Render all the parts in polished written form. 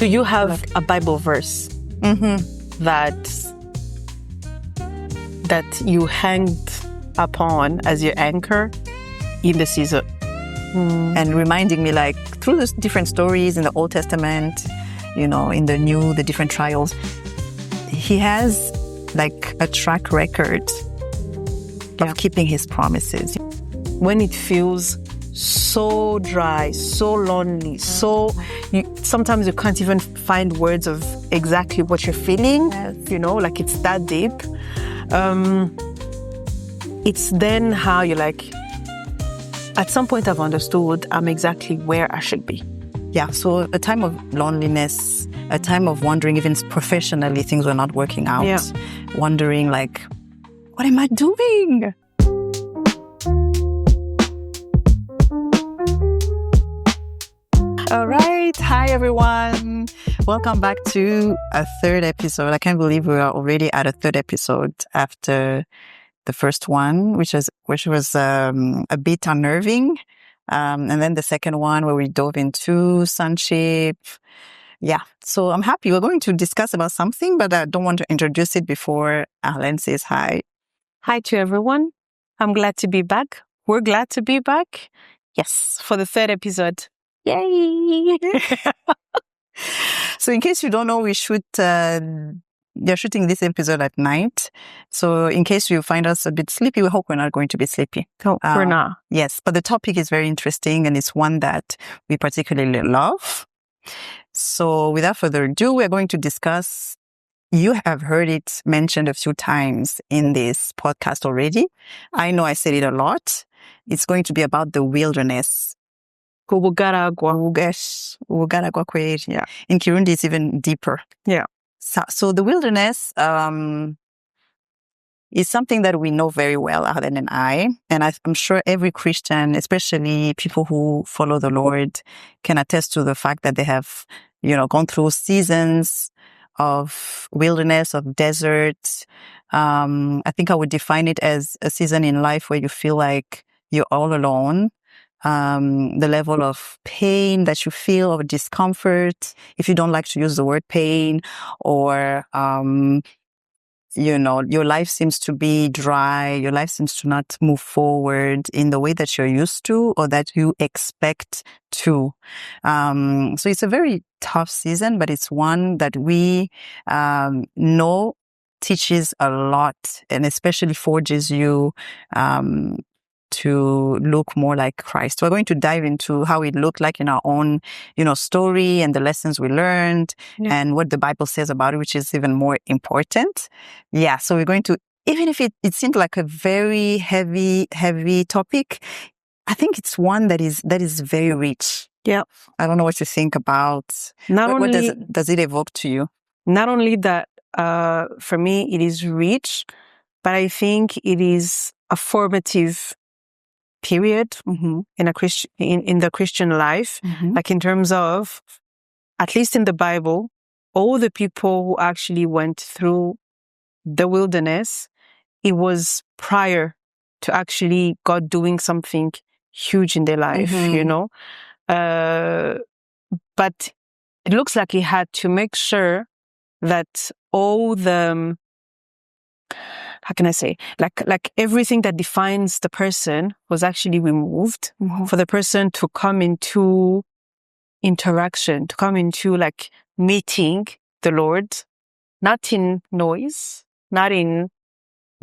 Do you have a Bible verse that you hanged upon as your anchor in the season? And reminding me, like, through the different stories in the Old Testament, you know, in the New, the different trials, he has like a track record of keeping his promises. When it feels so dry, so lonely, sometimes you can't even find words of exactly what you're feeling, you know, like it's that deep. It's then how you're like, at some point I've understood I'm exactly where I should be. Yeah, so a time of loneliness, a time of wondering, even professionally, things were not working out. Yeah. Wondering, like, what am I doing? All right. Hi, everyone. Welcome back to a third episode. I can't believe we are already at a third episode after the first one, which was a bit unnerving. And then the second one where we dove into sonship. Yeah. So I'm happy. We're going to discuss about something, but I don't want to introduce it before Arlène says hi. Hi to everyone. I'm glad to be back. We're glad to be back. Yes. For the third episode. Yay! So in case you don't know, we they're shooting this episode at night. So in case you find us a bit sleepy, we hope we're not going to be sleepy. Oh, we're not. Yes, but the topic is very interesting and it's one that we particularly love. So without further ado, we're going to discuss, you have heard it mentioned a few times in this podcast already. I know I said it a lot. It's going to be about the wilderness. Yeah. In Kirundi, it's even deeper. Yeah. So the wilderness is something that we know very well, Arlène and I. And I'm sure every Christian, especially people who follow the Lord, can attest to the fact that they have, you know, gone through seasons of wilderness, of desert. I think I would define it as a season in life where you feel like you're all alone. The level of pain that you feel, or discomfort, if you don't like to use the word pain, or, you know, your life seems to be dry, your life seems to not move forward in the way that you're used to or that you expect to. So it's a very tough season, but it's one that we know teaches a lot, and especially forges you to look more like Christ. We're going to dive into how it looked like in our own, you know, story and the lessons we learned and what the Bible says about it, which is even more important. Yeah. So we're going to, even if it seemed like a very heavy topic, I think it's one that is very rich. Yeah. I don't know what you think about. What does it evoke to you? Not only that, for me, it is rich, but I think it is a formative period in the Christian life, like in terms of, at least in the Bible, all the people who actually went through the wilderness, it was prior to actually God doing something huge in their life, you know. But it looks like he had to make sure that all the, how can I say, like everything that defines the person was actually removed for the person to come into interaction, to come into like meeting the Lord, not in noise, not in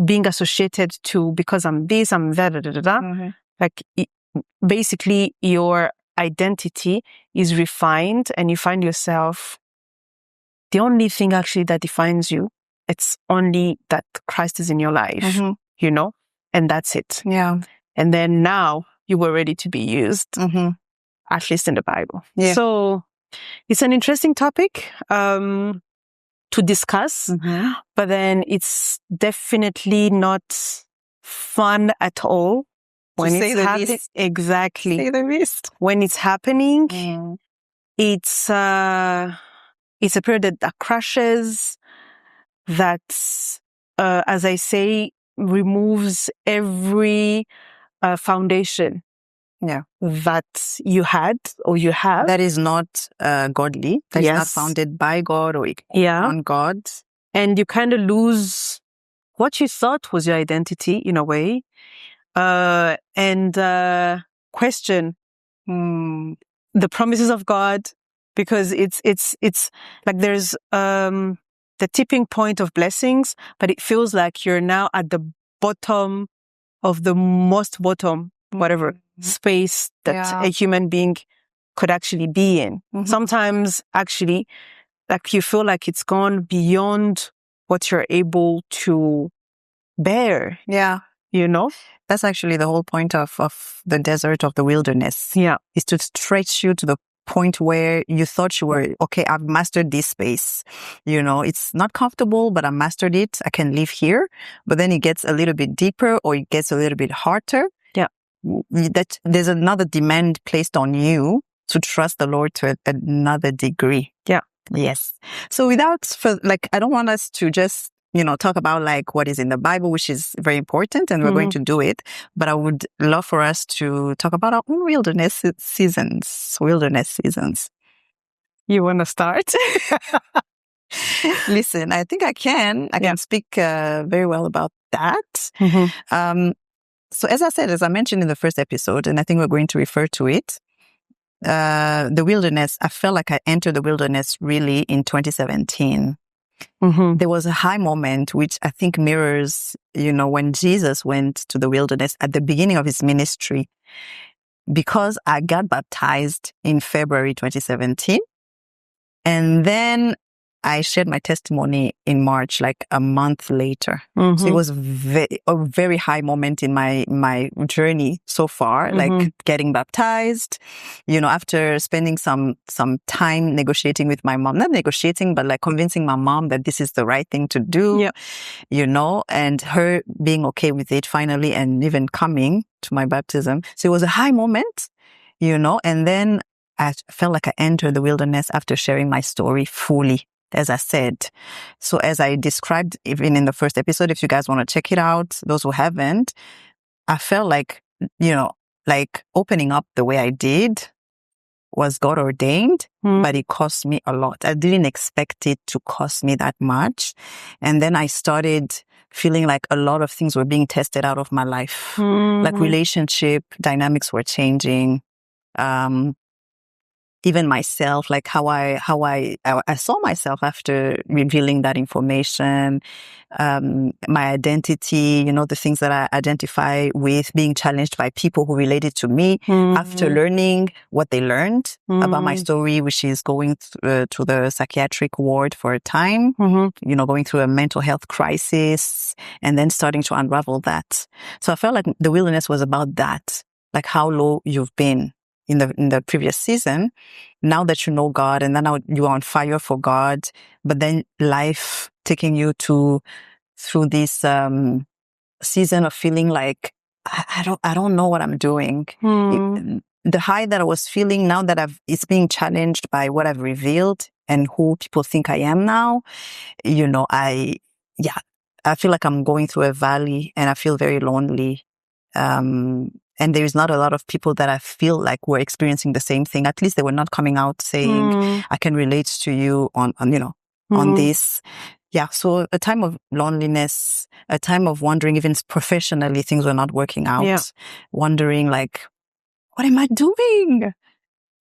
being associated to, because I'm this, I'm that, Like basically your identity is refined and you find yourself, the only thing actually that defines you, it's only that Christ is in your life, you know, and that's it. Yeah. And then now you were ready to be used, at least in the Bible. Yeah. So it's an interesting topic to discuss, but then it's definitely not fun at all when it's happening. Exactly. Say the least. When it's happening, it's a period that crashes, that, as I say, removes every foundation that you had or you have. That is not godly. That is not founded by God or on God. And you kind of lose what you thought was your identity in a way. And question the promises of God, because it's like there's the tipping point of blessings, but it feels like you're now at the bottom of the most bottom, whatever space that a human being could actually be in. Sometimes actually, like you feel like it's gone beyond what you're able to bear. You know? That's actually the whole point of the desert, of the wilderness. Is to stretch you to the point where you thought you were, okay, I've mastered this space. You know, it's not comfortable, but I mastered it. I can live here. But then it gets a little bit deeper, or it gets a little bit harder. That there's another demand placed on you to trust the Lord to another degree. Yes. So I don't want us to just, talk about like what is in the Bible, which is very important, and we're going to do it. But I would love for us to talk about our own wilderness seasons. You want to start? Listen, I think I can. I can speak very well about that. So as I mentioned in the first episode, and I think we're going to refer to it, the wilderness, I felt like I entered the wilderness really in 2017. There was a high moment, which I think mirrors, when Jesus went to the wilderness at the beginning of his ministry, because I got baptized in February 2017. And then I shared my testimony in March, like a month later. So it was a very high moment in my journey so far, like getting baptized, after spending some time negotiating with my mom, not negotiating, but like convincing my mom that this is the right thing to do, and her being okay with it finally, and even coming to my baptism. So it was a high moment, and then I felt like I entered the wilderness after sharing my story fully, as I said. So as I described even in the first episode, if you guys want to check it out, those who haven't, I felt like, like opening up the way I did was God ordained, but it cost me a lot. I didn't expect it to cost me that much. And then I started feeling like a lot of things were being tested out of my life. Like relationship dynamics were changing. Even myself, like how I saw myself after revealing that information, my identity, the things that I identify with, being challenged by people who related to me after learning what they learned about my story, which is going to the psychiatric ward for a time, going through a mental health crisis, and then starting to unravel that. So I felt like the wilderness was about that, like how low you've been in the previous season, now that you know God, and then now you are on fire for God, but then life taking you through this season of feeling like I don't know what I'm doing. The high that I was feeling, now that it's being challenged by what I've revealed and who people think I am now, I feel like I'm going through a valley, and I feel very lonely. And there is not a lot of people that I feel like were experiencing the same thing. At least they were not coming out saying, I can relate to you on this. Yeah. So a time of loneliness, a time of wondering, even professionally, things were not working out. Wondering like, what am I doing?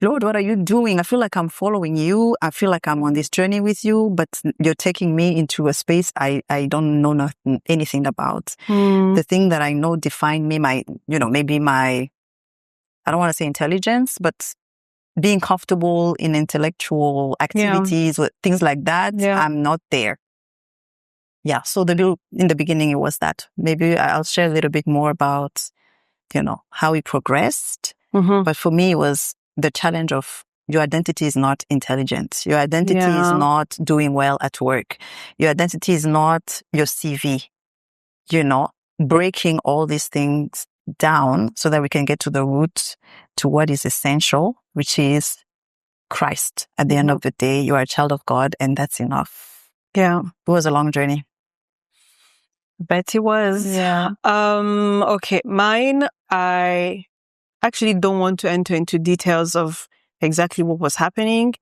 Lord, what are you doing? I feel like I'm following you. I feel like I'm on this journey with you, but you're taking me into a space I don't know anything about. The thing that I know defined me, maybe my, I don't want to say intelligence, but being comfortable in intellectual activities, things like that, I'm not there. Yeah. So in the beginning, it was that. Maybe I'll share a little bit more about, how it progressed. But for me, it was the challenge of your identity is not intelligent. Your identity is not doing well at work. Your identity is not your CV. Breaking all these things down so that we can get to the root, to what is essential, which is Christ. At the end of the day, you are a child of God, and that's enough. Yeah. It was a long journey. Bet it was. Yeah. Okay. Mine, actually don't want to enter into details of exactly what was happening,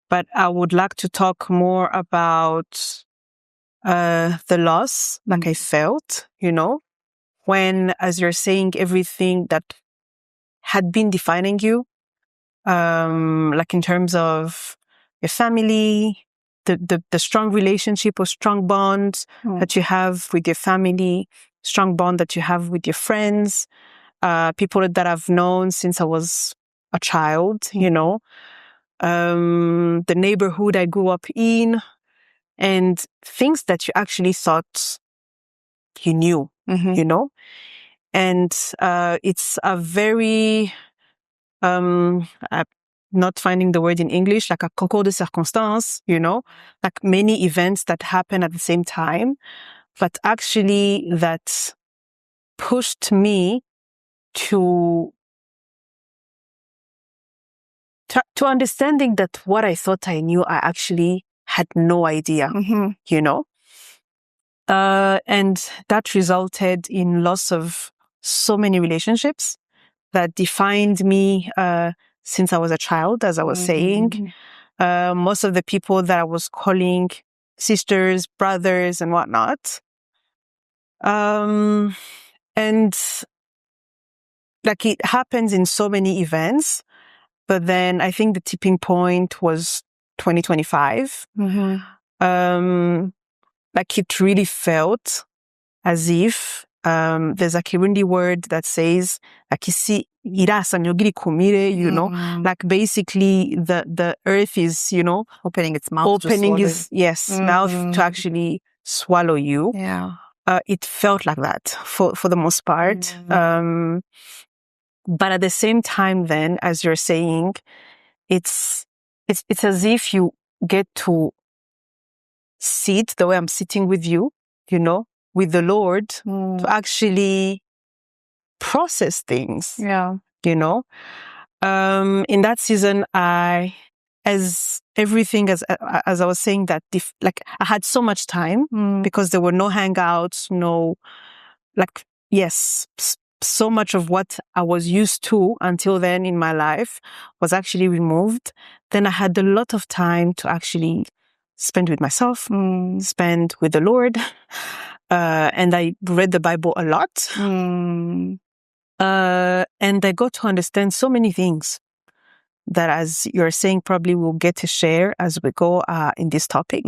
but I would like to talk more about the loss, like I felt, when, as you're saying, everything that had been defining you, like in terms of your family, the strong relationship or strong bond that you have with your family, strong bond that you have with your friends, people that I've known since I was a child, the neighborhood I grew up in, and things that you actually thought you knew, and it's a very I'm not finding the word in English, like a concours de circonstances, like many events that happen at the same time, but actually that pushed me to understanding that what I thought I knew, I actually had no idea, and that resulted in loss of so many relationships that defined me since I was a child, as I was saying. Most of the people that I was calling sisters, brothers, and whatnot. And like it happens in so many events, but then I think the tipping point was 2025. Like it really felt as if there's a Kirundi word that says like like basically the earth is, opening its mouth mouth to actually swallow you. It felt like that for the most part. But at the same time then, as you're saying, it's as if you get to sit the way I'm sitting with you, with the Lord, to actually process things. In that season, as I was saying that, like I had so much time because there were no hangouts, so much of what I was used to until then in my life was actually removed. Then I had a lot of time to actually spend with myself, spend with the Lord. And I read the Bible a lot. And I got to understand so many things that, as you're saying, probably we'll get to share as we go in this topic.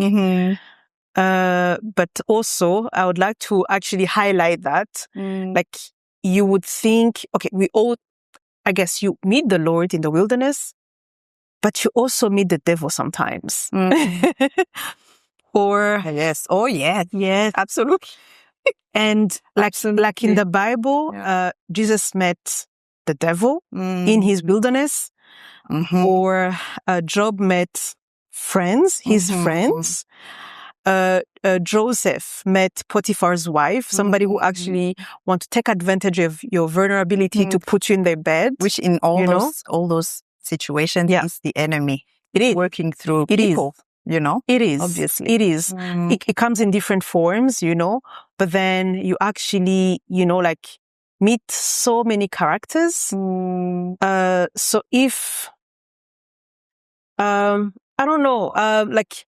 But also, I would like to actually highlight that, like, you would think, okay, I guess you meet the Lord in the wilderness, but you also meet the devil sometimes. Or yes, oh yeah, yes, absolutely. And like in the Bible, Jesus met the devil in his wilderness, or Job met his friends. Joseph met Potiphar's wife, somebody who actually want to take advantage of your vulnerability to put you in their bed. Which in all those situations is the enemy. It is working through people. It is. Obviously. It is. It comes in different forms, but then you actually, like meet so many characters. So if, I don't know, like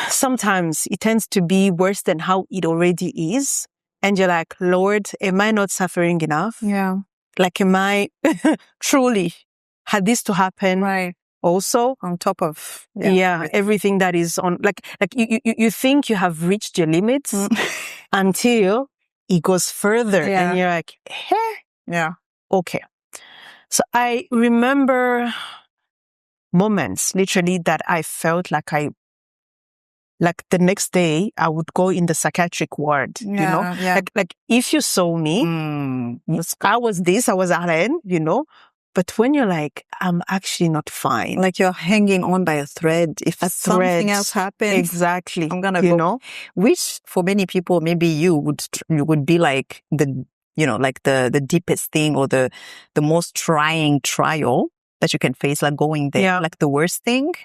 sometimes it tends to be worse than how it already is. And you're like, Lord, am I not suffering enough? Yeah. Like, am I truly had this to happen? Right. Also on top of everything that is on, like you think you have reached your limits until it goes further, and you're like, hey, okay. So I remember moments literally that I felt like the next day I would go in the psychiatric ward, like if you saw me, I was Arlène, but when you're like, I'm actually not fine. Like you're hanging on by a thread. If something else happens, exactly, I'm gonna go. Which for many people, maybe you would be like the deepest thing or the most trying trial that you can face, like going there, like the worst thing,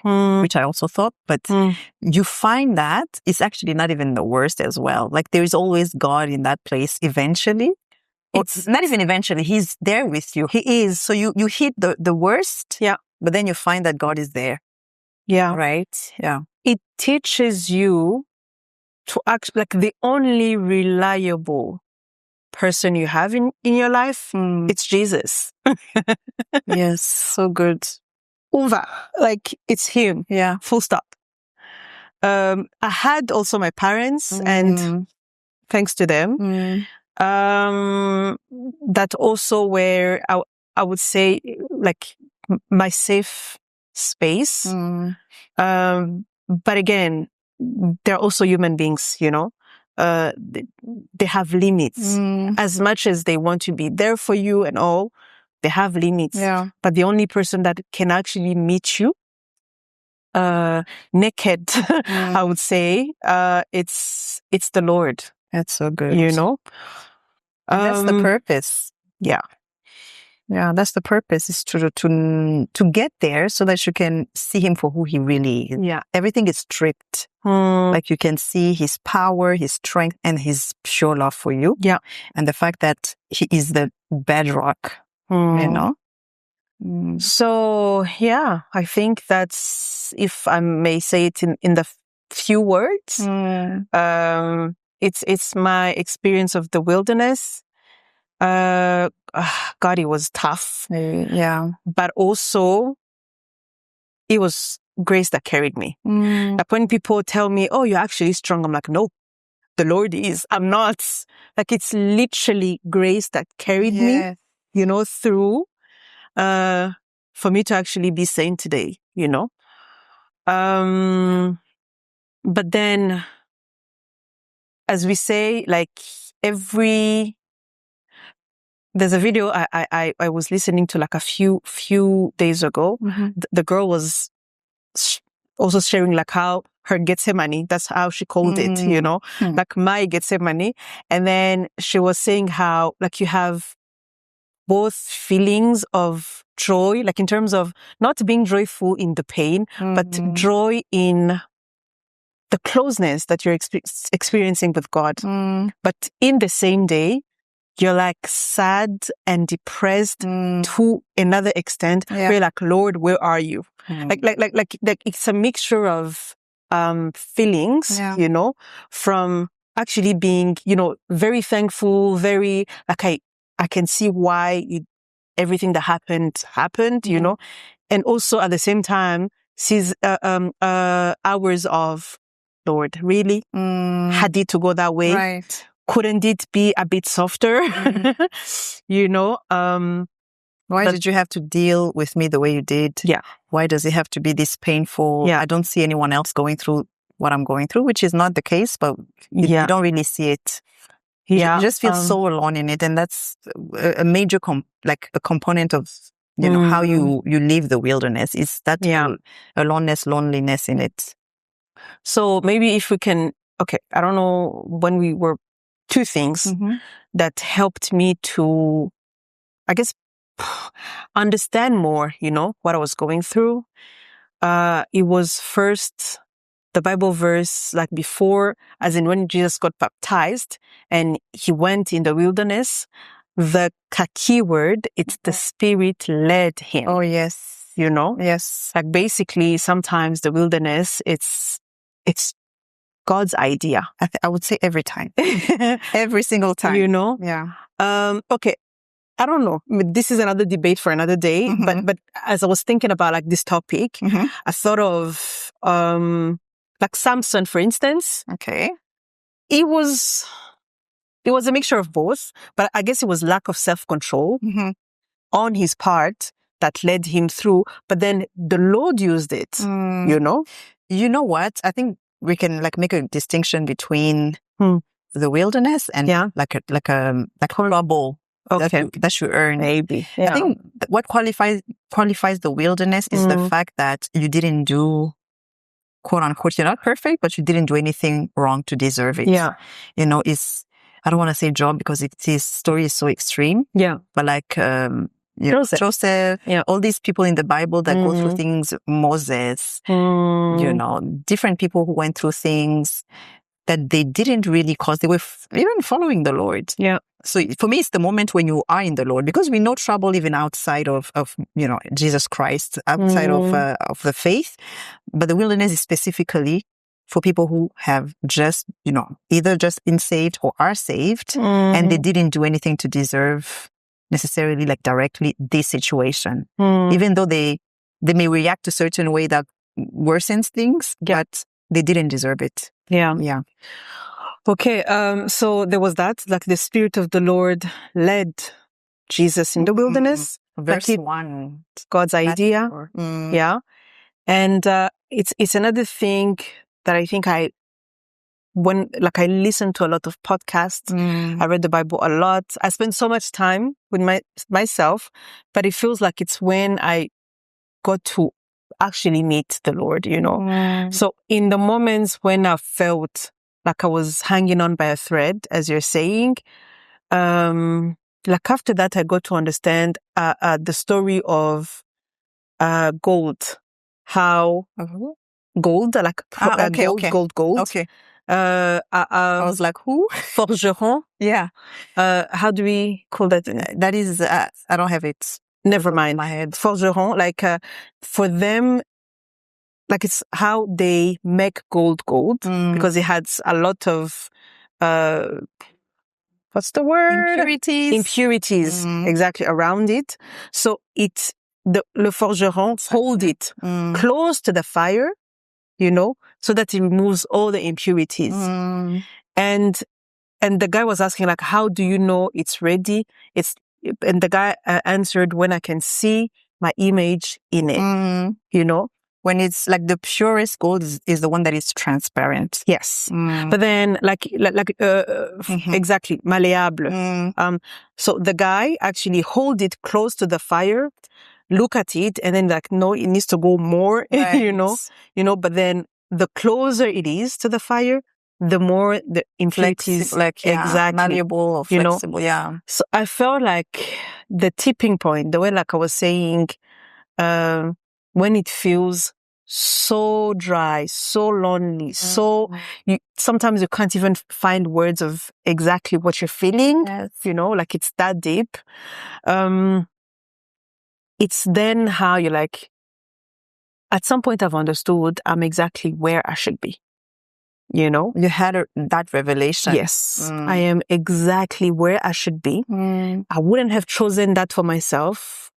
which I also thought. But you find that it's actually not even the worst as well. Like there is always God in that place eventually. It's not even eventually. He's there with you. He is. So you hit the worst. Yeah. But then you find that God is there. Yeah. Right? Yeah. It teaches you to act like the only reliable person you have in your life. It's Jesus. Yes. So good. Over. Like it's him. Yeah. Full stop. I had also my parents and thanks to them, that also were, I would say, like my safe space. But again, they're also human beings, you know. They have limits. As much as they want to be there for you and all, they have limits. Yeah. But the only person that can actually meet you naked, I would say, it's the Lord. That's so good. You know? And that's the purpose. Yeah. Yeah, that's the purpose, is to get there so that you can see him for who he really is. Yeah. Everything is stripped. Like you can see his power, his strength, and his pure love for you. Yeah. And the fact that he is the bedrock, you know? So, yeah, I think that's, if I may say it in the few words, it's my experience of the wilderness. God, it was tough. Yeah. But also, it was grace that carried me. Like when people tell me, oh, you're actually strong, I'm like, no, the Lord is. I'm not. Like it's literally grace that carried me, you know, through, for me to actually be sane today, you know. But then, as we say, like there's a video I was listening to like a few days ago. The girl was also sharing like how her Gethsemane, that's how she called it, you know, like my Gethsemane. And then she was saying how like you have both feelings of joy, like in terms of not being joyful in the pain, but joy in the closeness that you're experiencing with God. But in the same day, you're like sad and depressed to another extent. Where you're like, Lord, where are you? Like it's a mixture of feelings, you know, from actually being, you know, very thankful, very like I can see why everything that happened, you know, and also at the same time sees hours of, Lord, really had it to go that way? Right. Couldn't it be a bit softer? You know? Why did you have to deal with me the way you did? Yeah. Why does it have to be this painful? Yeah. I don't see anyone else going through what I'm going through, which is not the case, but you don't really see it. Yeah. You just feel so alone in it. And that's a major a component of, you know, how you live the wilderness, is that aloneness, loneliness in it. So maybe if we can, okay, I don't know, when we were, two things that helped me to, I guess, understand more, you know, what I was going through. It was first the Bible verse, like before, as in when Jesus got baptized and he went in the wilderness, the key word, it's the Spirit led him. Oh, yes. You know? Yes. Like basically sometimes the wilderness, it's God's idea. I would say every time. Every single time. You know? Yeah. Okay. I don't know. This is another debate for another day. But as I was thinking about like this topic, I thought of like Samson, for instance. Okay. It was a mixture of both, but I guess it was lack of self-control on his part that led him through. But then the Lord used it, you know? You know what? I think we can like make a distinction between the wilderness and like a trouble that you earn. Maybe. Yeah. I think what qualifies the wilderness is the fact that you didn't do, quote unquote, you're not perfect, but you didn't do anything wrong to deserve it. Yeah. You know, I don't want to say Job because his story is so extreme. Yeah. But like, Joseph, all these people in the Bible that go through things, Moses, you know, different people who went through things that they didn't really cause. They were even following the Lord. Yeah. So for me, it's the moment when you are in the Lord, because we know trouble even outside of Jesus Christ, outside of the faith. But the wilderness is specifically for people who have just, either just been saved or are saved, and they didn't do anything to deserve necessarily, like, directly this situation. Even though they may react a certain way that worsens things, but they didn't deserve it. Yeah. Okay. So there was that, like, the Spirit of the Lord led Jesus in the wilderness. Verse 1. God's idea. Yeah. And it's another thing that I think I listen to a lot of podcasts, I read the Bible a lot. I spend so much time with myself, but it feels like it's when I got to actually meet the Lord, So in the moments when I felt like I was hanging on by a thread, as you're saying, like after that, I got to understand the story of gold, how gold, like gold. Okay. I was like, who? Forgeron. Yeah. How do we call that? That is, I don't have it. Never mind. My head. Forgeron, like for them, like it's how they make gold, because it has a lot of what's the word? Impurities, exactly, around it. So le forgeron hold it close to the fire, so that it removes all the impurities. And the guy was asking, like, how do you know it's ready? And the guy answered, when I can see my image in it, When it's like the purest gold is the one that is transparent. Yes. But then exactly, malleable. So the guy actually hold it close to the fire, look at it, and then like, no, it needs to go more, Right. but then the closer it is to the fire, the more the impurities, exactly, malleable or flexible. Yeah. So I felt like the tipping point, the way, like I was saying, when it feels so dry, so lonely, so sometimes you can't even find words of exactly what you're feeling. Yes. Like it's that deep. It's then how you're like, at some point I've understood I'm exactly where I should be. You had that revelation. Yes. I am exactly where I should be. I wouldn't have chosen that for myself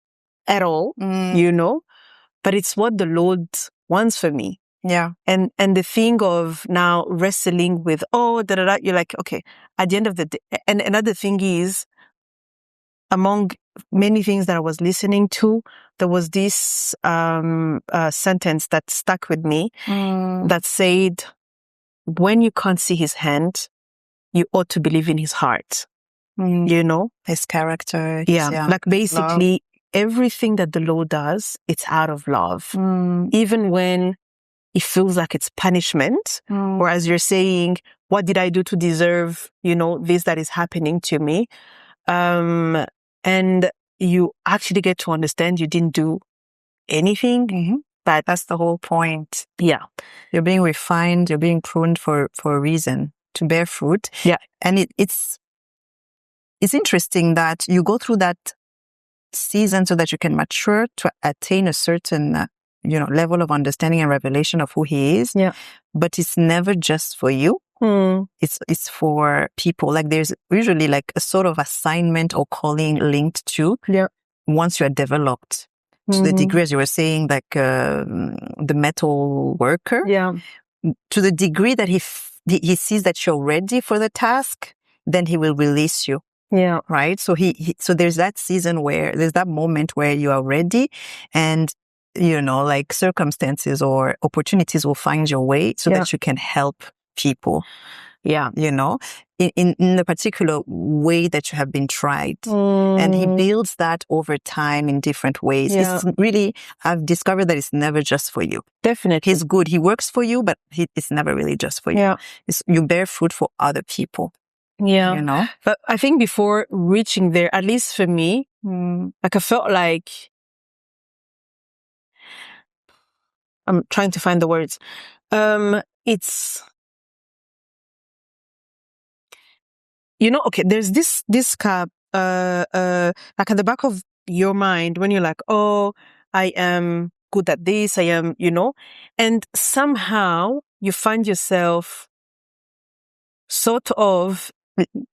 at all, but it's what the Lord wants for me. Yeah. And the thing of now wrestling with, you're like, okay, at the end of the day. And another thing is, among many things that I was listening to, there was this sentence that stuck with me that said, when you can't see his hand, you ought to believe in his heart. His character. Yeah. Like basically everything that the Lord does, it's out of love. Even when it feels like it's punishment, or as you're saying, what did I do to deserve, this that is happening to me? And you actually get to understand you didn't do anything. But that's the whole point. Yeah. You're being refined, you're being pruned for a reason, to bear fruit. Yeah. And it's interesting that you go through that season so that you can mature to attain a certain level of understanding and revelation of who he is. Yeah. But it's never just for you. It's for people. Like there's usually like a sort of assignment or calling linked to once you are developed. To the degree, as you were saying, like the metal worker. Yeah. To the degree that he sees that you're ready for the task, then he will release you. Yeah. Right. So so there's that season there's that moment where you are ready, and like circumstances or opportunities will find your way so that you can help people. Yeah. In the particular way that you have been tried. And he builds that over time in different ways. Yeah. It's really, I've discovered that it's never just for you. Definitely. He's good. He works for you, but it's never really just for you. Yeah. You bear fruit for other people. Yeah. But I think before reaching there, at least for me, like I felt like, I'm trying to find the words. okay, there's this cap, like at the back of your mind when you're like, oh, I am good at this, I am, and somehow you find yourself sort of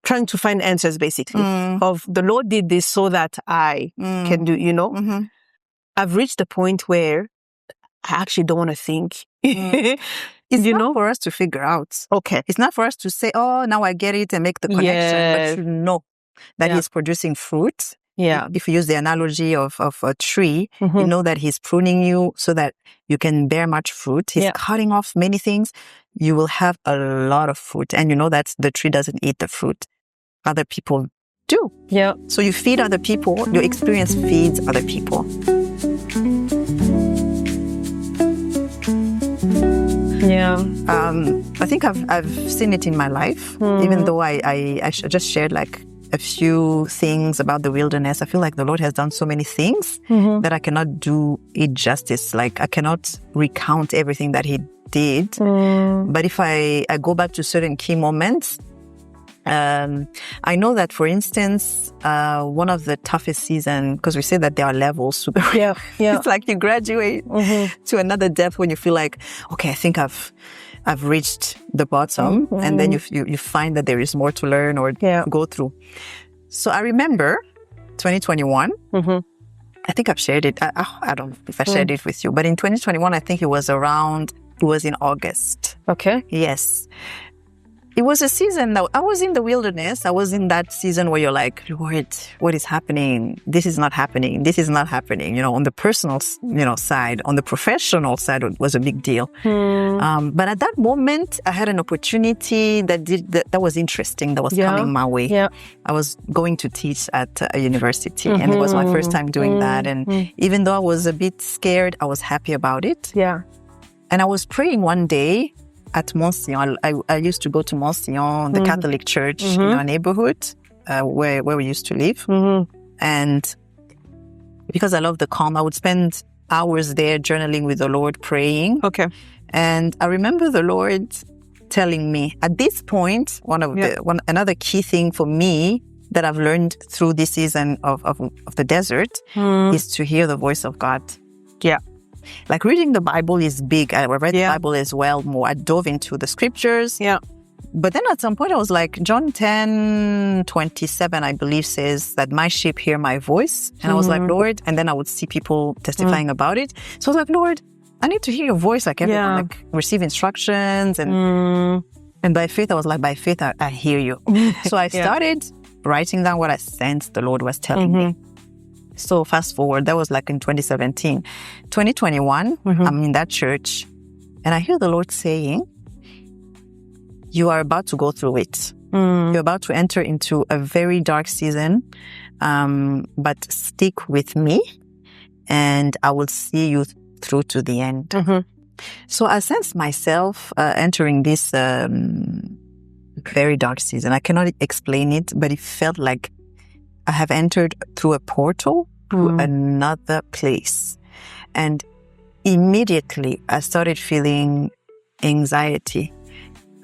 trying to find answers, basically, of the Lord did this so that I can do, Mm-hmm. I've reached the point where I actually don't want to think. It's not for us to figure out. Okay. It's not for us to say, oh, now I get it and make the connection. But you know that He's producing fruit. Yeah. If you use the analogy of a tree, you know that He's pruning you so that you can bear much fruit. He's cutting off many things. You will have a lot of fruit. And you know that the tree doesn't eat the fruit. Other people do. Yeah. So you feed other people. Your experience feeds other people. Yeah. I think I've seen it in my life, even though I just shared like a few things about the wilderness. I feel like the Lord has done so many things that I cannot do it justice. Like I cannot recount everything that He did. But if I go back to certain key moments, I know that, for instance, one of the toughest seasons, because we say that there are levels. Yeah. It's like you graduate to another depth when you feel like, okay, I think I've reached the bottom, and then you find that there is more to learn or go through. So I remember 2021. I think I've shared it. I don't know if I shared it with you, but in 2021, I think it was in August. Okay. Yes. It was a season that I was in the wilderness. I was in that season where you're like, Lord, what is happening? This is not happening. This is not happening. On the personal, side, on the professional side, it was a big deal. But at that moment, I had an opportunity that was interesting, that was coming my way. Yeah. I was going to teach at a university, and it was my first time doing that. And even though I was a bit scared, I was happy about it. Yeah. And I was praying one day at Monsignor. I used to go to Monsignor, the Catholic church in our neighborhood, where we used to live. And because I love the calm, I would spend hours there journaling with the Lord, praying. Okay. And I remember the Lord telling me, at this point, another key thing for me that I've learned through this season of the desert is to hear the voice of God. Yeah. Like reading the Bible is big. I read the Bible as well more. I dove into the scriptures. Yeah. But then at some point I was like, John 10:27, I believe, says that my sheep hear my voice. And I was like, Lord, and then I would see people testifying about it. So I was like, Lord, I need to hear your voice like everyone, like receive instructions. And by faith, I was like, by faith, I hear you. So I started writing down what I sensed the Lord was telling me. So fast forward, that was like in 2017. 2021, I'm in that church and I hear the Lord saying, you are about to go through it. You're about to enter into a very dark season, but stick with me and I will see you through to the end. So I sensed myself entering this very dark season. I cannot explain it, but it felt like I have entered through a portal to another place. And immediately I started feeling anxiety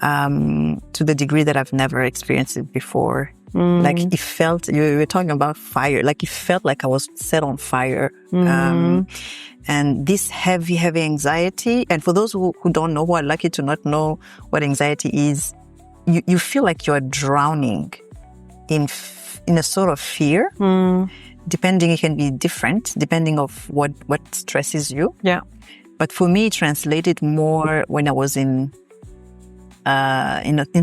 to the degree that I've never experienced it before. Like it felt, you were talking about fire, like it felt like I was set on fire. And this heavy anxiety, and for those who don't know, who are lucky to not know what anxiety is, you feel like you're drowning in a sort of fear. Depending, it can be different, depending of what stresses you. Yeah. But for me, it translated more when I was in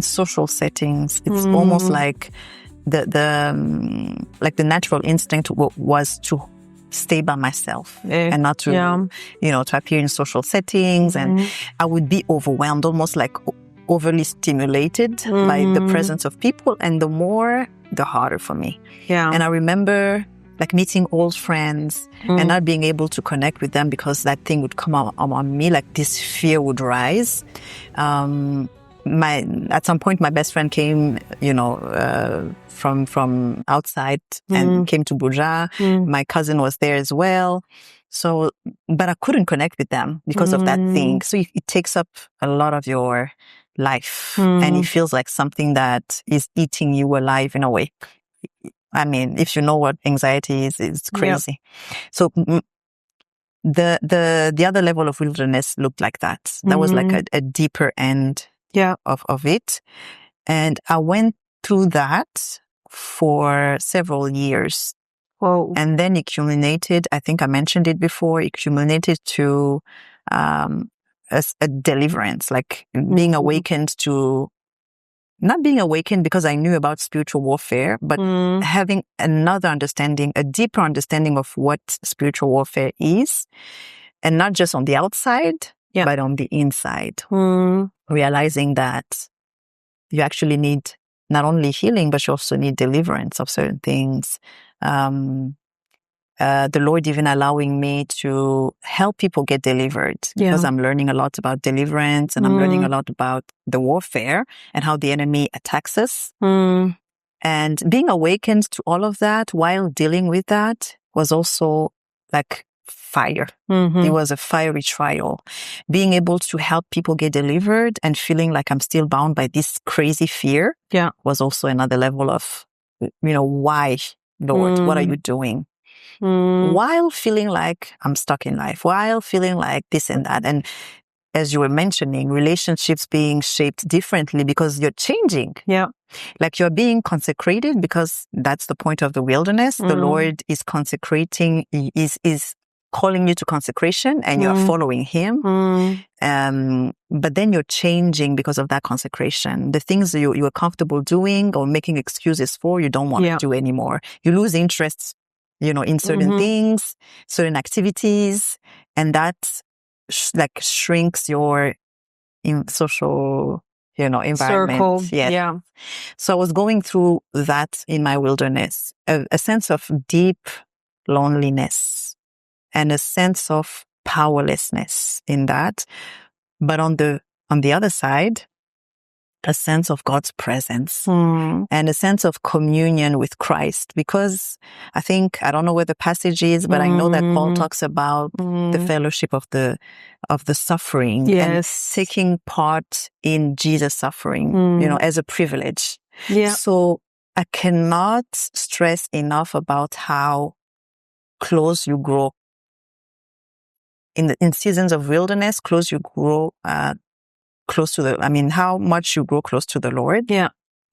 social settings. It's almost like the natural instinct was to stay by myself and not to, to appear in social settings. And I would be overwhelmed, almost like overly stimulated by the presence of people. And the more, the harder for me. Yeah. And I remember like meeting old friends and not being able to connect with them because that thing would come on me, like this fear would rise. At some point, my best friend came, from outside and came to Buja. My cousin was there as well. So, but I couldn't connect with them because of that thing. So it takes up a lot of your life. And it feels like something that is eating you alive in a way. I mean, if you know what anxiety is, it's crazy. So the other level of wilderness looked like that. That was like a deeper end of it. And I went through that for several years. Whoa. And then it culminated, I think I mentioned it before, it culminated to a deliverance, like being awakened to, not being awakened because I knew about spiritual warfare, but having another understanding, a deeper understanding of what spiritual warfare is. And not just on the outside, but on the inside. Realizing that you actually need not only healing, but you also need deliverance of certain things. The Lord even allowing me to help people get delivered because I'm learning a lot about deliverance and I'm learning a lot about the warfare and how the enemy attacks us. And being awakened to all of that while dealing with that was also like fire. It was a fiery trial. Being able to help people get delivered and feeling like I'm still bound by this crazy fear was also another level of, why, Lord, what are you doing? While feeling like I'm stuck in life, while feeling like this and that. And as you were mentioning, relationships being shaped differently because you're changing. Like you're being consecrated because that's the point of the wilderness. The Lord is consecrating, is calling you to consecration and you're following him. But then you're changing because of that consecration. The things you were comfortable doing or making excuses for, you don't want to do anymore. You lose interest, in certain things, certain activities, and that shrinks your social, environment. Circle. Yes. Yeah. So I was going through that in my wilderness, a sense of deep loneliness and a sense of powerlessness in that. But on the other side, a sense of God's presence and a sense of communion with Christ. Because I don't know where the passage is, but I know that Paul talks about the fellowship of the suffering and taking part in Jesus' suffering, as a privilege. So I cannot stress enough about how close you grow in seasons of wilderness, close you grow, close to how much you grow close to the Lord.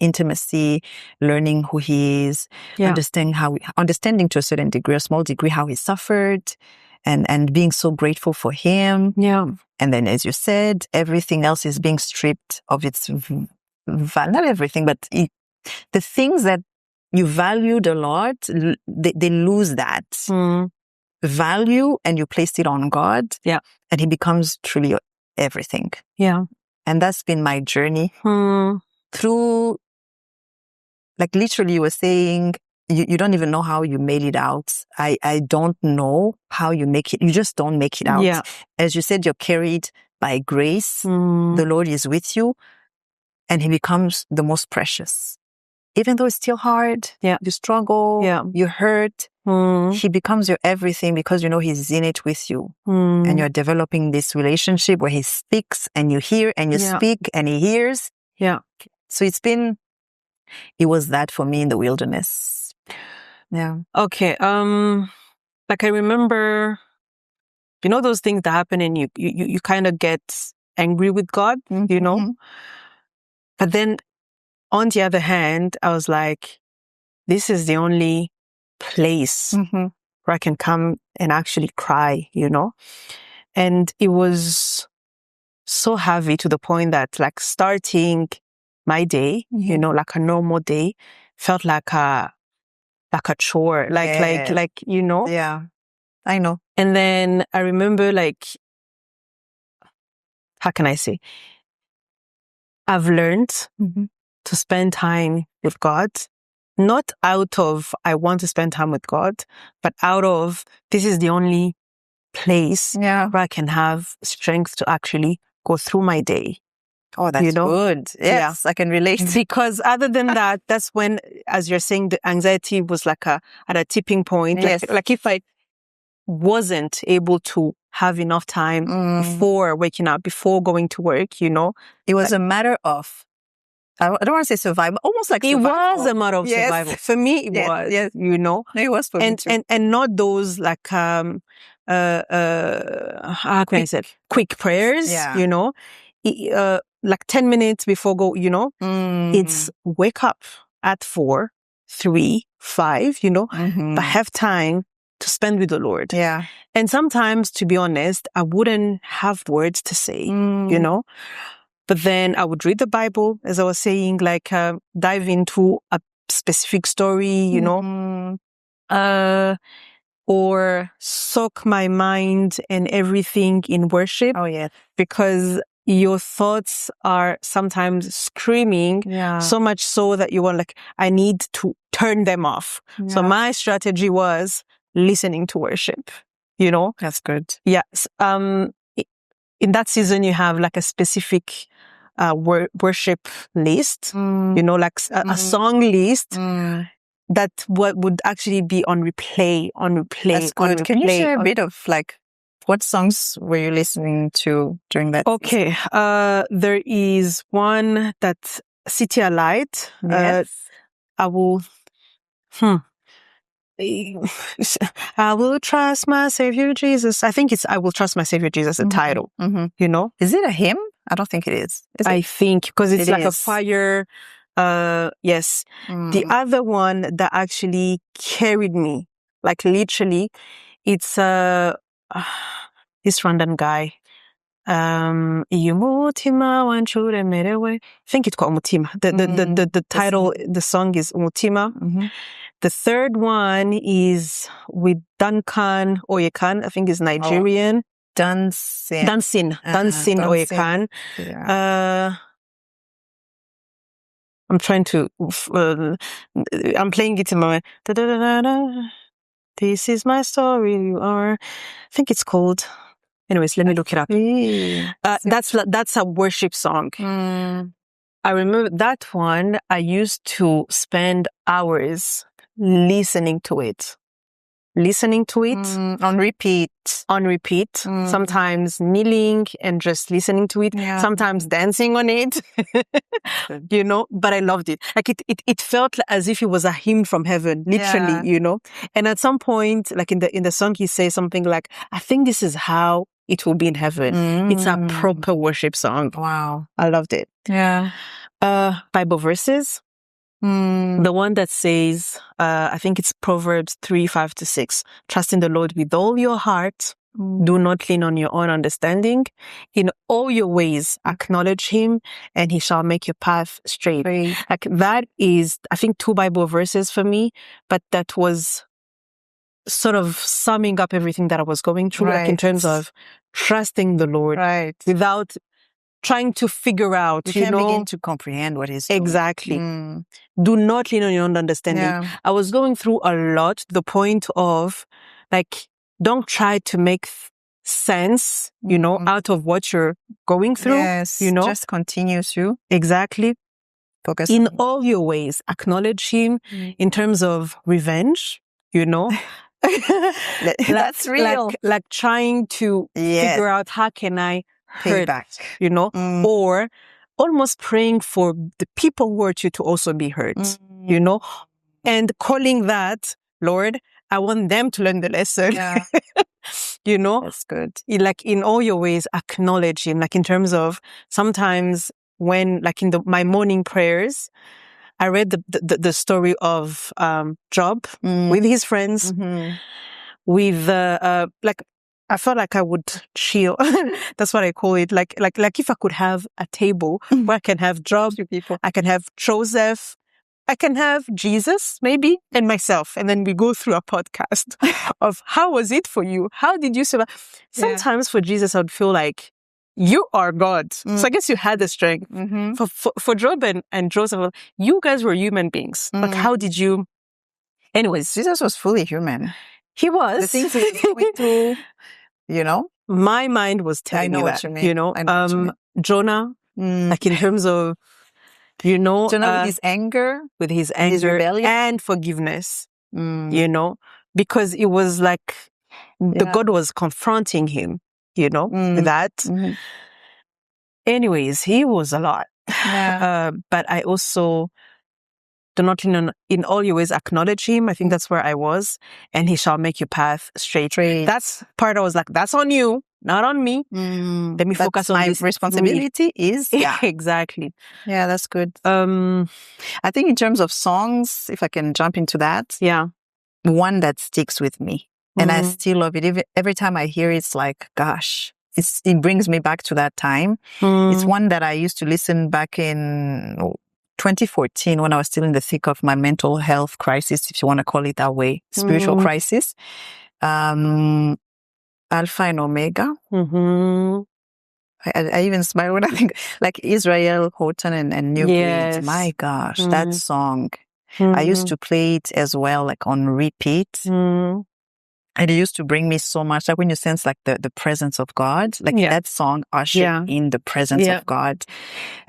Intimacy, learning who he is, understanding to a certain degree, a small degree, how he suffered and being so grateful for him. And then, as you said, everything else is being stripped of its, not everything, but the things that you valued a lot, they lose that value and you placed it on God. And he becomes truly everything. And that's been my journey through, like literally you were saying, you don't even know how you made it out. I don't know how you make it. You just don't make it out. As you said, you're carried by grace. The Lord is with you and he becomes the most precious. Even though it's still hard, you struggle, you hurt, he becomes your everything because he's in it with you. And you're developing this relationship where he speaks and you hear and you speak and he hears. So it was that for me in the wilderness. Okay. Like I remember, those things that happen and you kind of get angry with God, But then on the other hand, I was like, this is the only place where I can come and actually cry, And it was so heavy to the point that like starting my day, like a normal day, felt like a chore, like, Yeah, I know. And then I remember how can I say? I've learned to spend time with God, not out of, I want to spend time with God, but out of, this is the only place where I can have strength to actually go through my day. Oh, that's good. Yes, I can relate. Because other than that, that's when, as you're saying, the anxiety was at a tipping point. Like if I wasn't able to have enough time before waking up, before going to work, you know. It was a matter of, I don't want to say survival, almost like survival. It was a matter of survival. For me, it was, you know. It was for me too. And not those like, how can I say it? Quick prayers, you know. Like 10 minutes before go, you know. It's wake up at 4, 3, 5, you know, but have time to spend with the Lord. Yeah. And sometimes, to be honest, I wouldn't have words to say, you know, but then I would read the Bible, as I was saying, like, dive into a specific story, you know, or soak my mind and everything in worship. Oh, yeah. Because your thoughts are sometimes screaming so much so that you want, like, I need to turn them off. So my strategy was listening to worship, you know. That's good. Yes. In that season, you have like a specific worship list, you know, like a song list that what would actually be on replay. That's good. Can you share a bit of like, what songs were you listening to during that? Okay. There is one that City Alight. Yes. I will trust my Savior Jesus. I think it's I will trust my Savior Jesus, the title, you know. Is it a hymn? I don't think it is. I think because it's like a choir. Yes. The other one that actually carried me, like literally, it's this random guy. Umutima wanchure merewe. I think it's called Umutima. The title, the song is Umutima. The third one is with Duncan Oyekan. I think is Nigerian. Dunsin Oyekan. Yeah. I'm trying to, I'm playing it in my mind. This is my story. You are, I think it's called, anyways, let me look it up. That's a worship song. I remember that one. I used to spend hours listening to it on repeat. Sometimes kneeling and just listening to it. Sometimes dancing on it, you know, but I loved it. Like it felt as if it was a hymn from heaven, literally, you know. And at some point, like in the song, he says something like, I think this is how it will be in heaven. It's a proper worship song. Wow. I loved it. Yeah. Bible verses. The one that says, I think it's Proverbs 3:5-6. Trust in the Lord with all your heart. Do not lean on your own understanding. In all your ways, acknowledge him and he shall make your path straight. Like that is, I think, 2 Bible verses for me, but that was sort of summing up everything that I was going through, like in terms of trusting the Lord without trying to figure out, you can't begin to comprehend what he's doing. Exactly. Do not lean on your own understanding. I was going through a lot to the point of, like, don't try to make sense, you know, out of what you're going through. Yes, you know, just continue to. Exactly. Focus in all your ways. Acknowledge him in terms of revenge, you know. That's real. Like trying to figure out how can I hurt back, you know, or almost praying for the people who hurt you to also be hurt, you know, and calling that, Lord, I want them to learn the lesson. You know, that's good. Like in all your ways, acknowledge him. Like in terms of sometimes when, like in my morning prayers, I read the story of Job with his friends, with like. I felt like I would chill. That's what I call it. Like if I could have a table where I can have Job, I can have Joseph, I can have Jesus maybe, and myself. And then we go through a podcast of how was it for you? How did you survive? Sometimes for Jesus, I would feel like you are God. So I guess you had the strength. For Job and Joseph, you guys were human beings. Like how did you? Anyways. Jesus was fully human. He was. The things he was going through. You know, my mind was telling me that, you know, Jonah, like in terms of, you know, Jonah with his anger, his rebellion and forgiveness, you know, because it was like the God was confronting him, with that. Mhm. Anyways, he was a lot. Yeah. But I also do not in all your ways acknowledge him. I think that's where I was. And he shall make your path straight. That's part I was like, that's on you, not on me. Let me focus on my this. responsibility is. Yeah. Exactly. Yeah, that's good. I think in terms of songs, if I can jump into that. Yeah. One that sticks with me. And I still love it. Every time I hear it, it's like, gosh, it brings me back to that time. It's one that I used to listen back in 2014 when I was still in the thick of my mental health crisis, if you want to call it that way, spiritual crisis. Alpha and Omega. I even smile when I think like Israel, Houghton and New Breed. My gosh, that song. I used to play it as well, like on repeat. And it used to bring me so much, like when you sense like the presence of God, like that song ushered in the presence of God.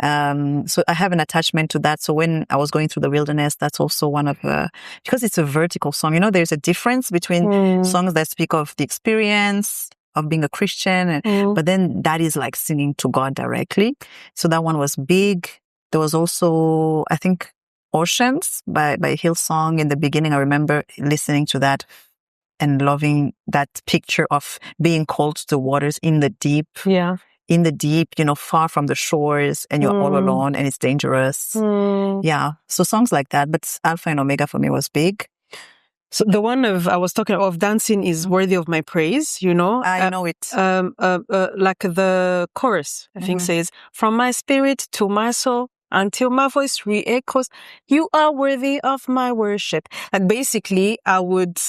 So I have an attachment to that. So when I was going through the wilderness, that's also one of because it's a vertical song. There's a difference between songs that speak of the experience of being a Christian, but then that is like singing to God directly. So that one was big. There was also, I think, Oceans by Hillsong in the beginning. I remember listening to that and loving that picture of being called to the waters in the deep. Yeah. In the deep, far from the shores, and you're all alone and it's dangerous. Yeah. So songs like that, but Alpha and Omega for me was big. So the one I was talking of Dunsin is worthy of my praise, I know it. Like the chorus, I think says, from my spirit to my soul, until my voice re-echoes, you are worthy of my worship. Like basically, I would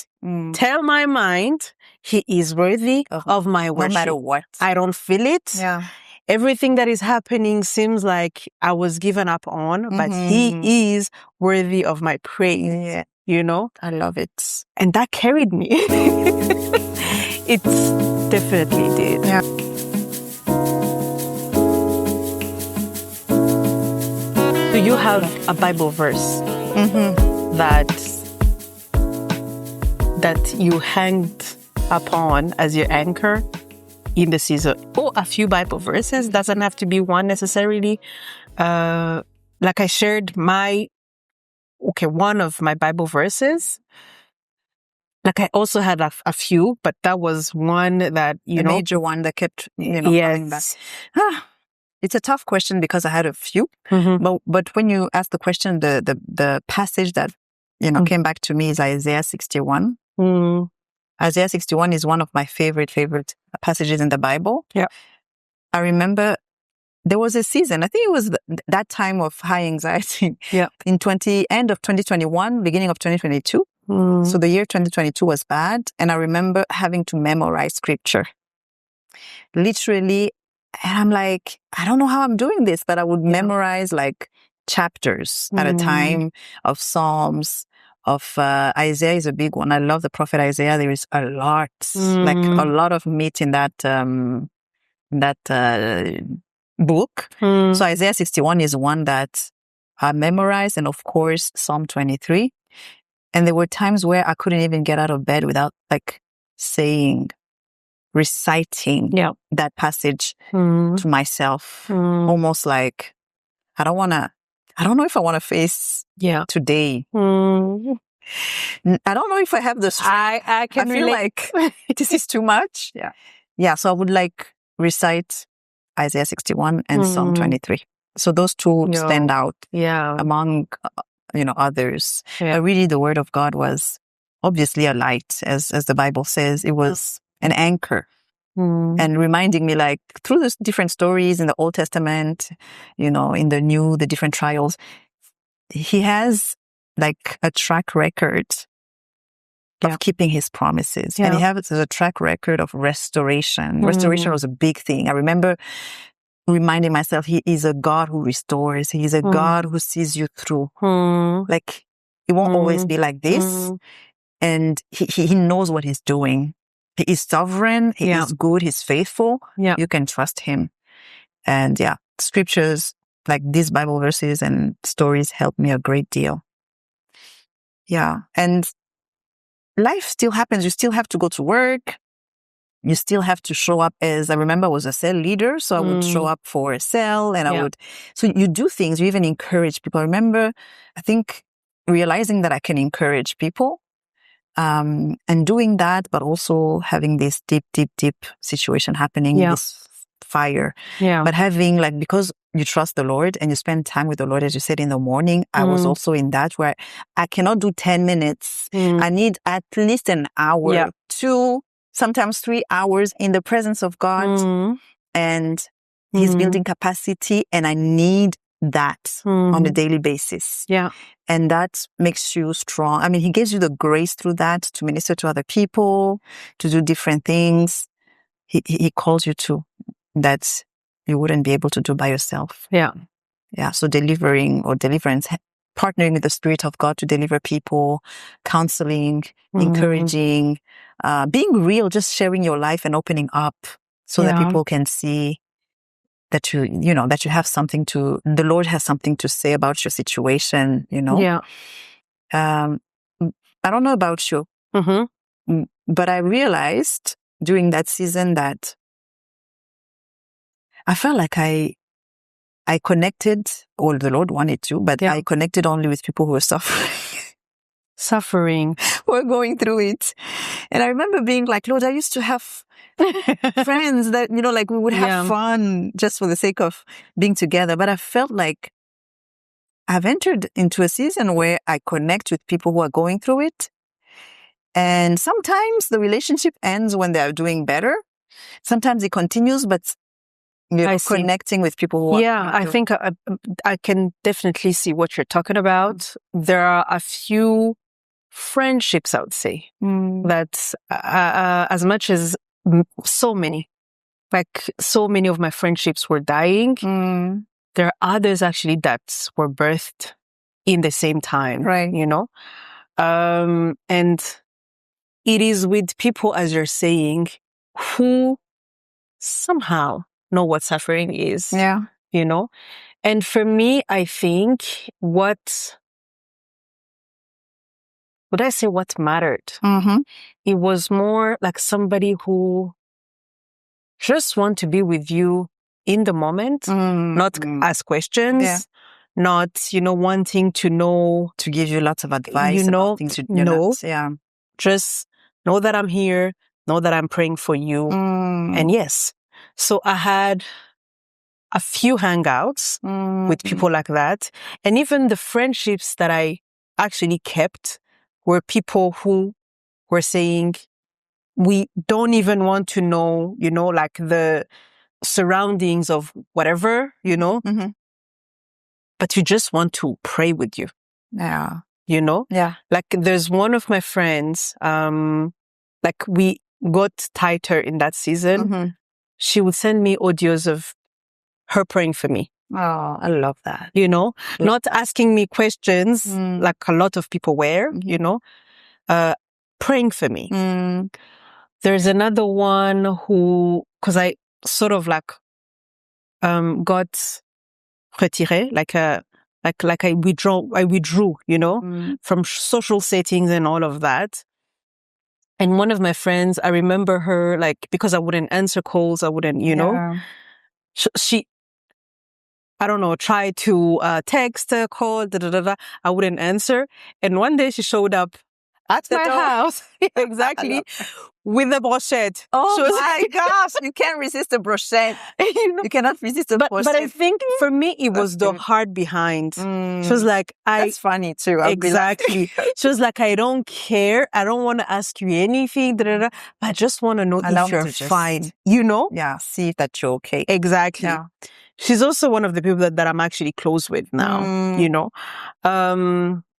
tell my mind, he is worthy of my worship. No matter what. I don't feel it. Yeah. Everything that is happening seems like I was given up on, but he is worthy of my praise. Yeah. I love it. And that carried me. It definitely did. Yeah. Do you have a Bible verse that you hanged upon as your anchor in the season? Or a few Bible verses, doesn't have to be one necessarily. Like I shared one of my Bible verses. Like I also had a few, but that was one that, a major one that kept, coming back. It's a tough question because I had a few, but when you ask the question, the passage that, came back to me is Isaiah 61. Isaiah 61 is one of my favorite passages in the Bible. Yeah. I remember there was a season, I think it was that time of high anxiety. Yeah. In end of 2021, beginning of 2022. So the year 2022 was bad. And I remember having to memorize scripture. Literally, and I'm like, I don't know how I'm doing this, but I would memorize like chapters at a time of Psalms, of Isaiah is a big one. I love the prophet Isaiah. There is a lot, like a lot of meat in that book. So Isaiah 61 is one that I memorized, and of course Psalm 23. And there were times where I couldn't even get out of bed without like reciting that passage to myself. Almost like, I don't know if I want to face today. I don't know if I have the strength. I can feel relate. like this is too much. Yeah. So I would like recite Isaiah 61 and Psalm 23. So those two stand out among, others. But really the word of God was obviously a light, as the Bible says. It was an anchor. And reminding me, like, through the different stories in the Old Testament, in the New, the different trials, he has like a track record of keeping his promises. And he has a track record of restoration. Restoration was a big thing. I remember reminding myself, he is a God who restores. He is a God who sees you through. Like, it won't always be like this. And he knows what he's doing. He is sovereign. He is good. He's faithful. You can trust him. And scriptures like these Bible verses and stories help me a great deal. Yeah. And life still happens. You still have to go to work. You still have to show up as, I remember I was a cell leader, so I would show up for a cell and so you do things, you even encourage people. I remember, I think, realizing that I can encourage people, and doing that, but also having this deep situation happening, this fire. But having because you trust the Lord and you spend time with the Lord, as you said, in the morning, I was also in that where I cannot do 10 minutes. I need at least an hour, 2, sometimes 3 hours in the presence of God, and He's building capacity, and I need that on a daily basis. And that makes you strong. I mean, He gives you the grace through that to minister to other people, to do different things. He calls you to that you wouldn't be able to do by yourself. So deliverance, partnering with the Spirit of God to deliver people, counseling, encouraging, being real, just sharing your life and opening up so that people can see that that you have something the Lord has something to say about your situation, I don't know about you, but I realized during that season that I felt like I connected, or the Lord wanted to, but I connected only with people who were suffering, who were going through it. And I remember being like, Lord, I used to have friends that, we would have fun just for the sake of being together. But I felt like I've entered into a season where I connect with people who are going through it. And sometimes the relationship ends when they are doing better. Sometimes it continues, but you're connecting with people who are... I think I can definitely see what you're talking about. There are a few friendships, I would say, that as much as so many of my friendships were dying, there are others actually that were birthed in the same time, right? And it is with people, as you're saying, who somehow know what suffering is. And for me, I think what mattered? It was more like somebody who just want to be with you in the moment, not ask questions, not, wanting to know, to give you lots of advice about things you do. Just know that I'm here, know that I'm praying for you. And so I had a few hangouts with people like that. And even the friendships that I actually kept were people who were saying, we don't even want to know, the surroundings of whatever, but you just want to pray with you. Like there's one of my friends, we got tighter in that season. She would send me audios of her praying for me. Oh, I love that. Not asking me questions like a lot of people were, praying for me. There's another one who, because I sort of got retiré, I withdrew, from social settings and all of that. And one of my friends, I remember her, because I wouldn't answer calls, I wouldn't, she I don't know, tried to text, call, I wouldn't answer. And one day she showed up at my house, exactly, with a brochette. Oh my gosh, you can't resist a brochette. You cannot resist a brochette. But I think for me, it was the heart behind. She was like, that's funny too. Exactly. She was like, I don't care. I don't want to ask you anything. I just want to know if you're fine. Yeah, see that you're okay. Exactly. Yeah. She's also one of the people that I'm actually close with now,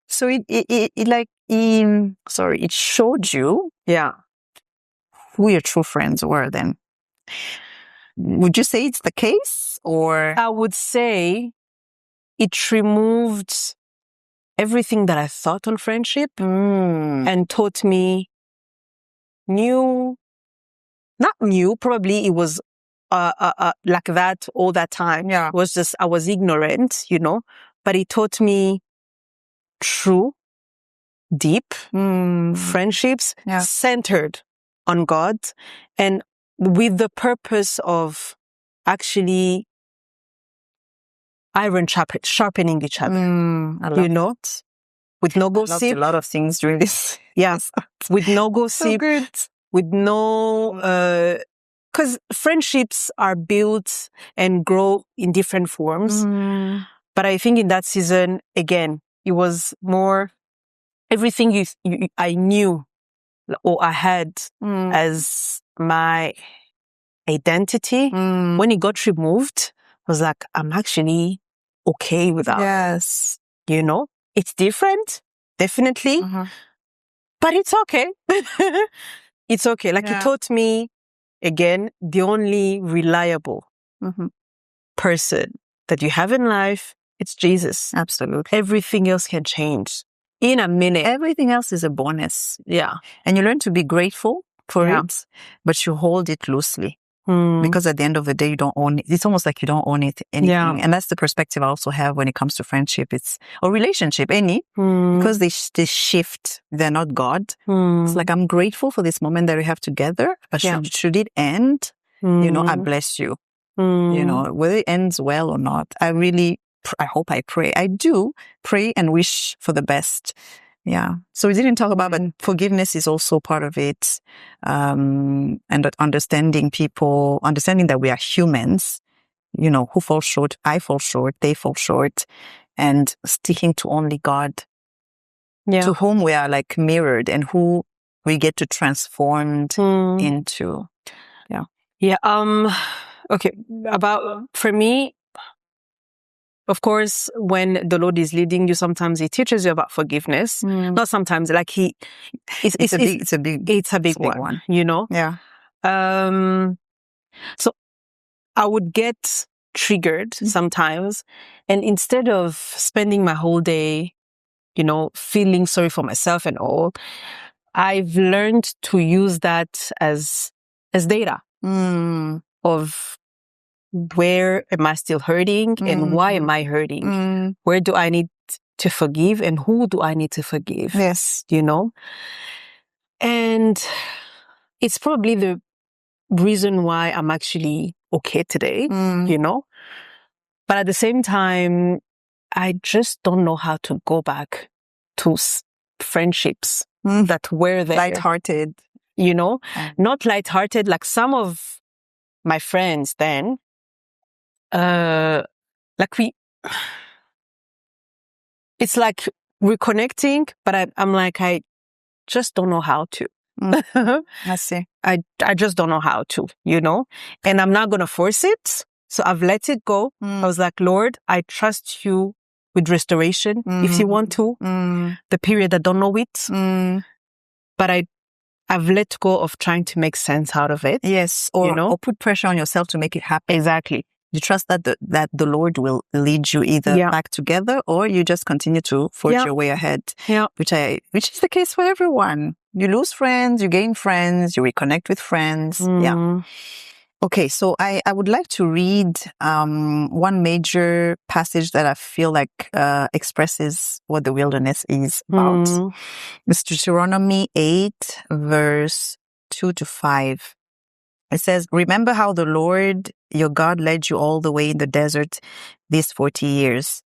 So it showed you who your true friends were then. Would you say it's the case, or? I would say it removed everything that I thought on friendship and taught me probably it was like that all that time. Yeah. It was just, I was ignorant, but it taught me true deep friendships centered on God and with the purpose of actually iron sharpening each other. You know, with no gossip. I loved a lot of things during this. Yes, with no gossip, with no, because friendships are built and grow in different forms. But I think in that season, again, it was more everything I knew or I had as my identity. When it got removed, I was like, I'm actually okay with that. Yes. You know, it's different, definitely, but it's okay. It's okay. Like it taught me, again, the only reliable person that you have in life, it's Jesus. Absolutely. Everything else can change in a minute. Everything else is a bonus. Yeah. And you learn to be grateful for it, but you hold it loosely. Because at the end of the day, you don't own it. It's almost like you don't own it, anything. Yeah. And that's the perspective I also have when it comes to friendship. Or relationship, because they shift. They're not God. It's like, I'm grateful for this moment that we have together. But should it end, you know, I bless you. You know, whether it ends well or not, I hope I pray. I do pray and wish for the best. Yeah. So we didn't talk about, but forgiveness is also part of it. And understanding that we are humans, you know, who fall short, I fall short, they fall short, and sticking to only God, to whom we are like mirrored and who we get to transform into. Yeah. Yeah. Okay. For me, of course, when the Lord is leading you, sometimes He teaches you about forgiveness. Not sometimes, like it's a big one. You know. Yeah. So I would get triggered sometimes, and instead of spending my whole day, you know, feeling sorry for myself and all, I've learned to use that as data of where am I still hurting and why am I hurting? Where do I need to forgive and who do I need to forgive? Yes. You know? And it's probably the reason why I'm actually okay today, you know? But at the same time, I just don't know how to go back to friendships that were there. Lighthearted. You know? Not lighthearted, like some of my friends then, it's like we're connecting, but I'm like, I just don't know how to. I see. I just don't know how to, you know, and I'm not going to force it. So I've let it go. I was like, Lord, I trust you with restoration. If you want to, the period I don't know it, but I've let go of trying to make sense out of it. Yes. Or put pressure on yourself to make it happen. Exactly. You trust that the Lord will lead you either back together or you just continue to forge your way ahead. Yeah. Which is the case for everyone. You lose friends, you gain friends, you reconnect with friends. Yeah. Okay, so I would like to read one major passage that I feel like expresses what the wilderness is about. It's Deuteronomy 8, verse 2-5. It says, remember how the Lord your God led you all the way in the desert these 40 years.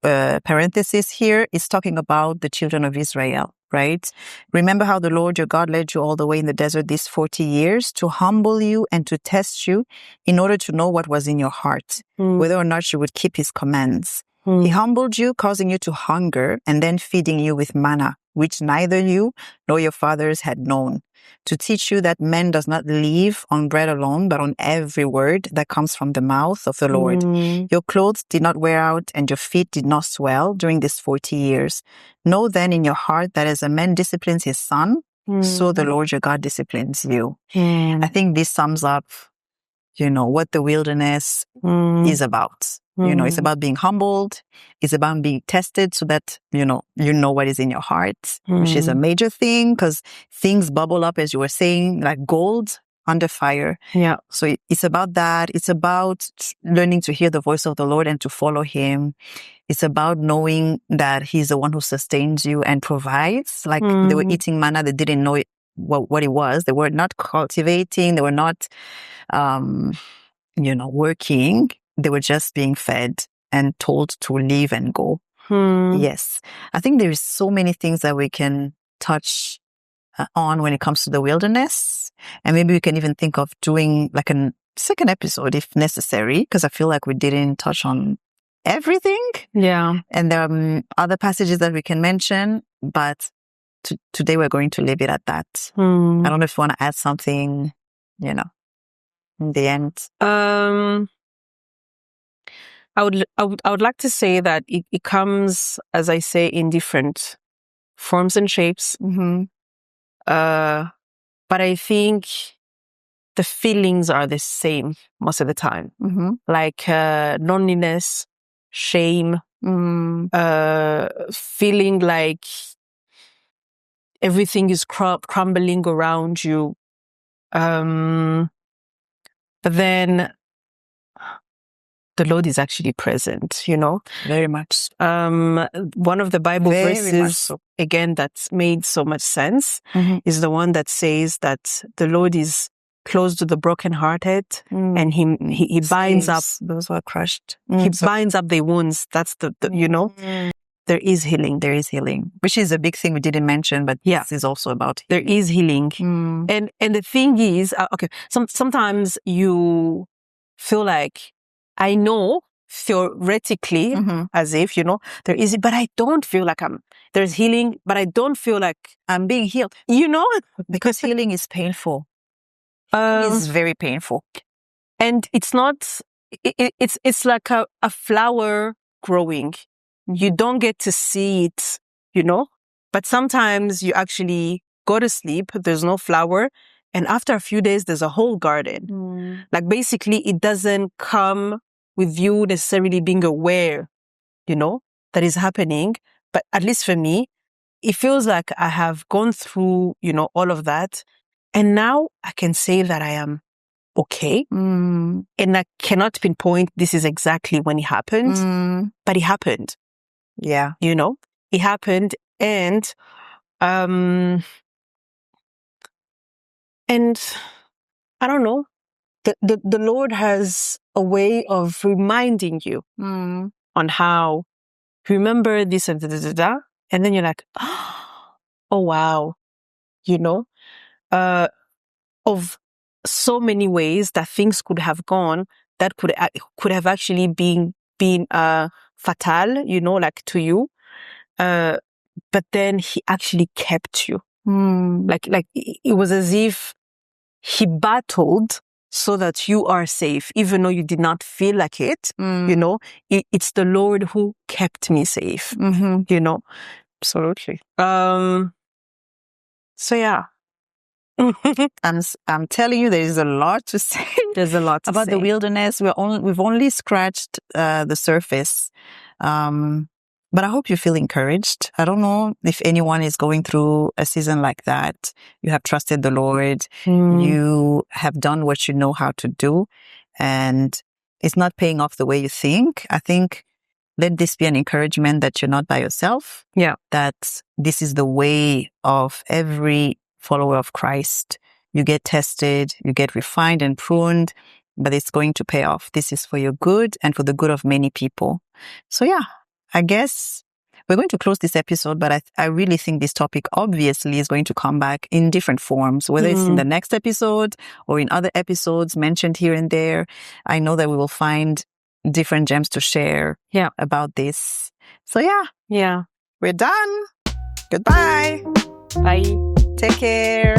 Parenthesis here is talking about the children of Israel, right? Remember how the Lord your God led you all the way in the desert these 40 years to humble you and to test you in order to know what was in your heart, whether or not you would keep His commands. He humbled you, causing you to hunger, and then feeding you with manna, which neither you nor your fathers had known, to teach you that man does not live on bread alone, but on every word that comes from the mouth of the Lord. Your clothes did not wear out, and your feet did not swell during these 40 years. Know then in your heart that as a man disciplines his son, so the Lord your God disciplines you. I think this sums up, you know, what the wilderness is about. You know, it's about being humbled. It's about being tested so that, you know what is in your heart, which is a major thing because things bubble up, as you were saying, like gold under fire. Yeah. So it's about that. It's about learning to hear the voice of the Lord and to follow him. It's about knowing that he's the one who sustains you and provides. Like they were eating manna, they didn't know what it was. They were not cultivating. They were not, working. They were just being fed and told to leave and go. Yes. I think there is so many things that we can touch on when it comes to the wilderness. And maybe we can even think of doing like a second episode if necessary, because I feel like we didn't touch on everything. Yeah. And there are other passages that we can mention, but today we're going to leave it at that. I don't know if you want to add something, in the end. I would like to say that it comes, as I say, in different forms and shapes. But I think the feelings are the same most of the time. Like loneliness, shame, feeling like everything is crumbling around you. But then the Lord is actually present, Very much. One of the Bible verses, again, that's made so much sense is the one that says that the Lord is close to the brokenhearted and he binds up those who are crushed. He binds up their wounds. That's the there is healing. There is healing, which is a big thing we didn't mention, but this is also about healing. There is healing. And the thing is, sometimes you feel like, I know theoretically, as if, there is, but I don't feel like there's healing, but I don't feel like I'm being healed. Because healing is painful. It is very painful. And it's not, it's like a flower growing. You don't get to see it, but sometimes you actually go to sleep, there's no flower, and after a few days, there's a whole garden. Like basically, it doesn't come with you necessarily being aware, that is happening. But at least for me, it feels like I have gone through, all of that. And now I can say that I am okay. And I cannot pinpoint this is exactly when it happened, but it happened. Yeah. It happened. And I don't know, the Lord has a way of reminding you on how, remember this and and then you're like, oh wow, of so many ways that things could have gone that could have actually been fatal, like to you. But then he actually kept you. Like it was as if he battled so that you are safe, even though you did not feel like it. It's the Lord who kept me safe. Absolutely. So yeah. I'm telling you, there is a lot to say. There's a lot about the wilderness. We've only scratched the surface. But I hope you feel encouraged. I don't know if anyone is going through a season like that. You have trusted the Lord. You have done what you know how to do, and it's not paying off the way you think. I think let this be an encouragement that you're not by yourself. Yeah. That this is the way of every follower of Christ. You get tested, you get refined and pruned, but it's going to pay off. This is for your good and for the good of many people. So yeah, I guess we're going to close this episode, but I really think this topic obviously is going to come back in different forms, whether it's in the next episode or in other episodes mentioned here and there. I know that we will find different gems to share about this. So yeah, we're done. Goodbye. Bye. Take care.